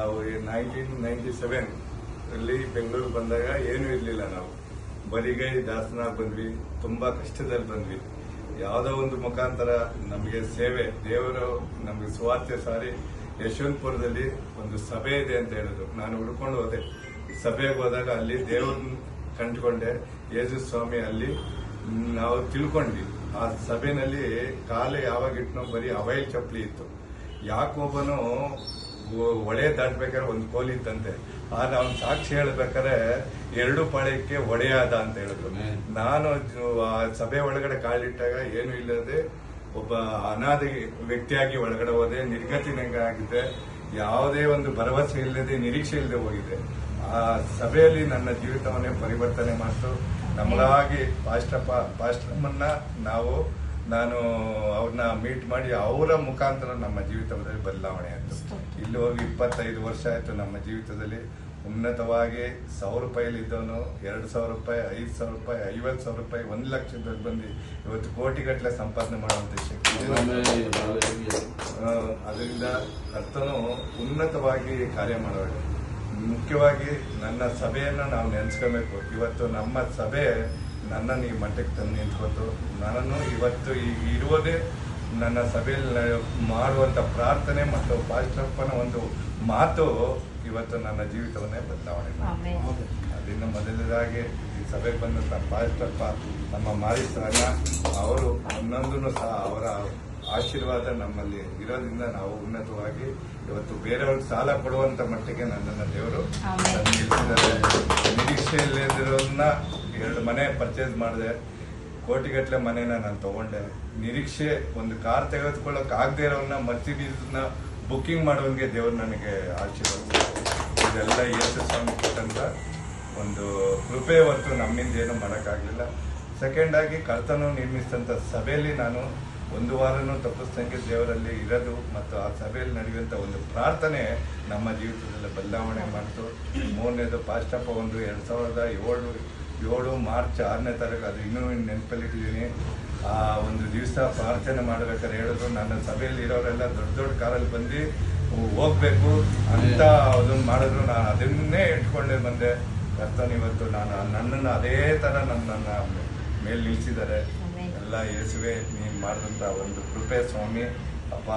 ನಾವು 1997 ಅಲ್ಲಿ ಬೆಂಗಳೂರು ಬಂದಾಗ ಏನೂ ಇರಲಿಲ್ಲ. ನಾವು ಬರಿಗೈ ದಾಸನಾಗಿ ಬಂದ್ವಿ, ತುಂಬಾ ಕಷ್ಟದಲ್ಲಿ ಬಂದ್ವಿ. ಯಾವುದೋ ಒಂದು ಮುಖಾಂತರ ನಮಗೆ ಸೇವೆ, ದೇವರು ನಮಗೆ ಸುವಾರ್ತೆ ಸಾರಿ ಯಶವಂತಪುರದಲ್ಲಿ ಒಂದು ಸಭೆ ಇದೆ ಅಂತ ಹೇಳಿದ್ರು. ನಾನು ಹುಡ್ಕೊಂಡು ಹೋದೆ. ಸಭೆಗೆ ಹೋದಾಗ ಅಲ್ಲಿ ದೇವ್ರನ್ನ ಕಂಡುಕೊಂಡೆ, ಯೇಸು ಸ್ವಾಮಿ ಅಲ್ಲಿ ನಾವು ತಿಳ್ಕೊಂಡ್ವಿ. ಆ ಸಭೆನಲ್ಲಿ ಕಾಲು ಯಾವಾಗ ಇಟ್ನೋ ಬರೀ ಅವೈಲ್ ಚಪ್ಪಲಿ ಇತ್ತು. ಯಾಕೊಬ್ಬನು ಒಡೆ ದಾಟ್ಬೇಕಾದ್ರೆ ಒಂದು ಕೋಲ್ ಇತ್ತಂತೆ, ಆದ್ರೆ ಅವ್ನು ಸಾಕ್ಷಿ ಹೇಳ್ಬೇಕಾದ್ರೆ 2 ಪಾಳ್ಯಕ್ಕೆ ಒಡೆಯಾದ ಅಂತ ಹೇಳಿದ್ರು. ನಾನು ಆ ಸಭೆ ಒಳಗಡೆ ಕಾಲಿಟ್ಟಾಗ ಏನು ಇಲ್ಲದೆ ಒಬ್ಬ ಅನಾಥ ವ್ಯಕ್ತಿಯಾಗಿ ಒಳಗಡೆ ಹೋದೆ. ನಿರ್ಗತಿನಂಗೆ ಆಗಿದೆ, ಯಾವುದೇ ಒಂದು ಭರವಸೆ ಇಲ್ಲದೆ, ನಿರೀಕ್ಷೆ ಇಲ್ಲದೆ ಹೋಗಿದೆ. ಆ ಸಭೆಯಲ್ಲಿ ನನ್ನ ಜೀವಿತವನ್ನೇ ಪರಿವರ್ತನೆ ಮಾಡ್ತು. ನಮಗಾಗಿ ಪಾಸ್ಟರ್ಮನ್ನ ನಾನು ಅವ್ರನ್ನ ಮೀಟ್ ಮಾಡಿ ಅವರ ಮುಖಾಂತರ ನಮ್ಮ ಜೀವಿತದಲ್ಲಿ ಬದಲಾವಣೆ ಆಯಿತು. ಇಲ್ಲಿ ಹೋಗಿ 25 ವರ್ಷ ಆಯಿತು. ನಮ್ಮ ಜೀವಿತದಲ್ಲಿ ಉನ್ನತವಾಗಿ 1,000 ರೂಪಾಯಿಲಿ ಇದ್ದವನು 2,000 ರೂಪಾಯಿ, 5,000 ರೂಪಾಯಿ, 50,000 ರೂಪಾಯಿ, 1 ಲಕ್ಷದಲ್ಲಿ ಬಂದು ಇವತ್ತು ಕೋಟಿಗಟ್ಟಲೆ ಸಂಪಾದನೆ ಮಾಡುವಂತ ಶಕ್ತಿ. ಅದರಿಂದ ಕರ್ತನು ಉನ್ನತವಾಗಿ ಕಾರ್ಯ ಮಾಡೋಣ. ಮುಖ್ಯವಾಗಿ ನನ್ನ ಸಭೆಯನ್ನು ನಾವು ನೆನೆಸ್ಕೋಬೇಕು. ಇವತ್ತು ನಮ್ಮ ಸಭೆ ನನ್ನನ್ನು ಈ ಮಟ್ಟಕ್ಕೆ ತಂದು ನಿಂತ್ಕೊತು. ನಾನು ಇವತ್ತು ಈಗ ಇರುವುದೇ ನನ್ನ ಸಭೆಯಲ್ಲಿ ಮಾಡುವಂಥ ಪ್ರಾರ್ಥನೆ ಮತ್ತು ಪಾಸ್ಟಪ್ಪನ ಒಂದು ಮಾತು ಇವತ್ತು ನನ್ನ ಜೀವಿತವನ್ನೇ ಬದಲಾವಣೆ ಮಾಡಿದೆ. ಅದರಿಂದ ಮೊದಲನೇದಾಗಿ ಈ ಸಭೆಗೆ ಬಂದಂಥ ಪಾಸ್ಟಪ್ಪ ನಮ್ಮ ಮಾರಿಸ್ರನ್ನ ಅವರು ಒಂದೊಂದನ್ನು ಸಹ ಅವರ ಆಶೀರ್ವಾದ ನಮ್ಮಲ್ಲಿ ಇರೋದ್ರಿಂದ ನಾವು ಉನ್ನತವಾಗಿ ಇವತ್ತು ಬೇರೆಯವ್ರಿಗೆ ಸಾಲ ಕೊಡುವಂತ ಮಟ್ಟಿಗೆ ನನ್ನನ್ನು ದೇವರು ನಿಲ್ಲಿಸಿದ್ದಾರೆ. ನಿರೀಕ್ಷೆ ಇಲ್ಲದಿರೋದನ್ನ 2 ಮನೆ ಪರ್ಚೇಸ್ ಮಾಡಿದೆ, ಕೋಟಿಗಟ್ಟಲೆ ಮನೆನ ನಾನು ತಗೊಂಡೆ. ನಿರೀಕ್ಷೆ ಒಂದು ಕಾರ್ ತೆಗೆದುಕೊಳ್ಳೋಕೆ ಆಗದೆ ಇರೋನ್ನ ಮರ್ಸಿಡೀಸ್ನ ಬುಕ್ಕಿಂಗ್ ಮಾಡೋನ್ಗೆ ದೇವರು ನನಗೆ ಆಶೀರ್ವಾದ. ಇದೆಲ್ಲ ಯೇಸು ಸ್ವಾಮಿ ಕೊಟ್ಟಂತ ಒಂದು ಕೃಪೆ ಹೊರತು ನಮ್ಮಿಂದ ಏನು ಮಾಡೋಕ್ಕಾಗಲಿಲ್ಲ. ಸೆಕೆಂಡ್ ಆಗಿ ಕರ್ತನು ನಿರ್ಮಿಸಿದಂಥ ಸಭೆಯಲ್ಲಿ ನಾನು 1 ವಾರನೂ ತಪ್ಪಿಸ್ದಂಗೆ ದೇವರಲ್ಲಿ ಇರೋದು ಮತ್ತು ಆ ಸಭೆಯಲ್ಲಿ ನಡೆಯುವಂಥ ಒಂದು ಪ್ರಾರ್ಥನೆ ನಮ್ಮ ಜೀವಿತದಲ್ಲಿ ಬದಲಾವಣೆ ಮಾಡ್ತು. 3ನೇದು ಪಾಸ್ಟಪ್ಪ 2007 ಮಾರ್ಚ್ 6ನೇ ತಾರೀಕು, ಅದು ಇನ್ನೂ ನೆನಪಲ್ಲಿಟ್ಟಿದ್ದೀನಿ. ಆ ಒಂದು ದಿವಸ ಪ್ರಾರ್ಥನೆ ಮಾಡಬೇಕಾದ್ರೆ ಹೇಳಿದ್ರು, ನನ್ನ ಸಭೆಯಲ್ಲಿ ಇರೋರೆಲ್ಲ ದೊಡ್ಡ ಕಾರಲ್ಲಿ ಬಂದು ಹೋಗ್ಬೇಕು ಅಂತ ಅದನ್ನು ಮಾಡಿದ್ರು. ನಾನು ಅದನ್ನೇ ಇಟ್ಕೊಂಡೇ ಬಂದೆ. ಕರ್ತನು ಇವತ್ತು ನನ್ನನ್ನು ಅದೇ ಥರ ನನ್ನ ಮೇಲೆ ನಿಲ್ಲಿಸಿದ್ದಾರೆ. ಎಲ್ಲ ಯೇಸುವೆ ನೀನು ಮಾಡಿದಂಥ ಒಂದು ಕೃಪೆ ಸ್ವಾಮಿ ಅಪ್ಪ.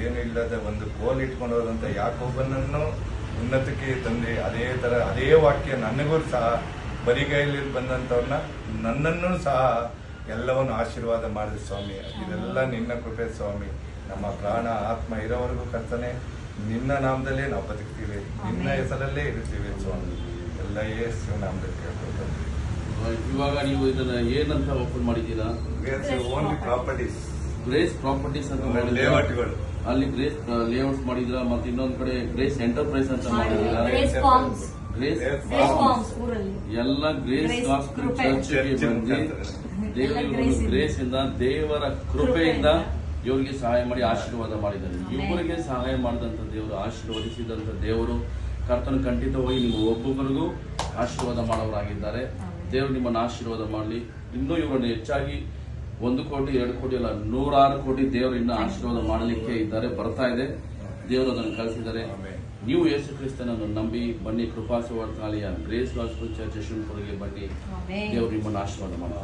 ಏನು ಇಲ್ಲದೆ ಒಂದು ಗೋಲ್ ಇಟ್ಕೊಂಡು ಹೋದಂಥ ಯಾಕೊಬ್ಬನನ್ನು ಉನ್ನತಕ್ಕೆ ತಂದೆ. ಅದೇ ಥರ ಅದೇ ವಾಕ್ಯ ನನಗೂ ಸಹ ಬರಿಗೈಲಿ ಬಂದಂಥವ್ರನ್ನ ನನ್ನನ್ನು ಸಹ ಎಲ್ಲವನ್ನು ಆಶೀರ್ವಾದ ಮಾಡಿದೆ ಸ್ವಾಮಿ. ಇದೆಲ್ಲ ನಿನ್ನ ಕೃಪೆ ಸ್ವಾಮಿ. ನಮ್ಮ ಪ್ರಾಣ ಆತ್ಮ ಇರೋವರೆಗೂ ಕರ್ತನೆ ನಿನ್ನ ನಾಮದಲ್ಲೇ ನಾವು ಬದುಕ್ತೀವಿ, ನಿನ್ನ ಹೆಸರಲ್ಲೇ ಇರ್ತೀವಿ ಸ್ವಾಮಿ. ಎಲ್ಲ ಯೇಸು ನಾಮದಲ್ಲಿ ಕೇಳ್ಕೊಳ್ತೀವಿ. ಇವಾಗ ನೀವು ಇದನ್ನ ಏನಂತ ಓಪನ್ ಮಾಡಿದ್ದೀರಾ? ಓನ್ಲಿ ಪ್ರಾಪರ್ಟೀಸ್, ಗ್ರೇಸ್ ಪ್ರಾಪರ್ಟೀಸ್ ಅಂತ ಲೇಔಟ್ಗಳು. ಅಲ್ಲಿ ಗ್ರೇಸ್ ಲೇಔಟ್ಸ್ ಮಾಡಿದ್ರ, ಮತ್ತೆ ಇನ್ನೊಂದ್ ಕಡೆ ಗ್ರೇಸ್ ಎಂಟರ್ಪ್ರೈಸ್ ಅಂತ ಮಾಡಿದ್ದೀರಾ? ಗ್ರೇಸ್ ಎಲ್ಲ ಗ್ರೇಸ್ ಗಾಸ್ಪೆಲ್ ಚರ್ಚ್ಗೆ ಬಂದು ದೇವರ ಗ್ರೇಸ್ ಇಂದ, ದೇವರ ಕೃಪೆಯಿಂದ ಇವರಿಗೆ ಸಹಾಯ ಮಾಡಿ ಆಶೀರ್ವಾದ ಮಾಡಿದ್ದಾರೆ. ಇವರಿಗೆ ಸಹಾಯ ಮಾಡಿದಂತ ದೇವರು, ಆಶೀರ್ವದಿಸಿದಂತ ದೇವರು ಕರ್ತನ ಖಂಡಿತವಾಗಿ ನಿಮ್ಮ ಒಬ್ಬೊಬ್ಬರಿಗೂ ಆಶೀರ್ವಾದ ಮಾಡೋರಾಗಿದ್ದಾರೆ. ದೇವರು ನಿಮ್ಮನ್ನು ಆಶೀರ್ವಾದ ಮಾಡಲಿ. ಇನ್ನೂ ಇವರನ್ನು ಹೆಚ್ಚಾಗಿ 1 ಕೋಟಿ 2 ಕೋಟಿ ಅಲ್ಲ 106 ಕೋಟಿ ದೇವರು ಇನ್ನು ಆಶೀರ್ವಾದ ಮಾಡಲಿಕ್ಕೆ ಇದ್ದಾರೆ, ಬರ್ತಾ ಇದೆ. ದೇವರು ಅದನ್ನು ಕಳಿಸಿದ್ದಾರೆ. ನೀವು ಯೇಸು ಕ್ರಿಸ್ತನನ್ನು ನಂಬಿ ಬನ್ನಿ. ಕೃಪಾ ಸುವಾರ್ತಾಲಯ ಗ್ರೇಸ್ ಗಾಸ್ಪೆಲ್ ಚರ್ಚ್ ಯಶವಂತಪುರಕ್ಕೆ ಬನ್ನಿ. ದೇವರು ನಿಮ್ಮನ್ನು ಆಶೀರ್ವಾದ ಮಾಡಿ.